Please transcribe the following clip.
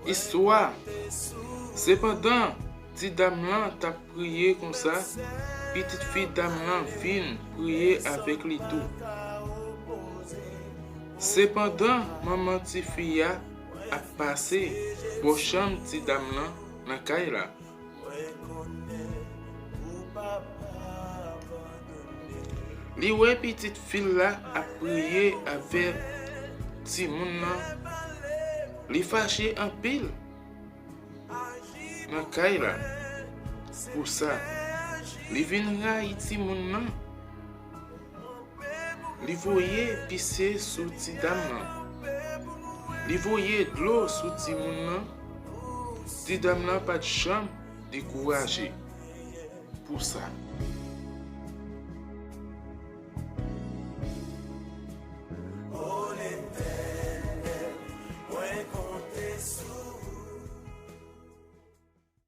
Histoire. Cependant, ti dame lan t'a prié comme ça, petite fille dame lan vin prier avec lui tout. Cependant, maman ti fille a passé pour chambre ti dame lan nan kay la. Li wè petite fille là a prié avec ti moun nan. Li fâché en pile nan kay la. Pour ça, li vin ray ti moun nan. Li voye pisse sou ti dame nan. Li voye de l'eau sou ti moun nan. Ti dame nan pas de chambre découragé. Pour ça.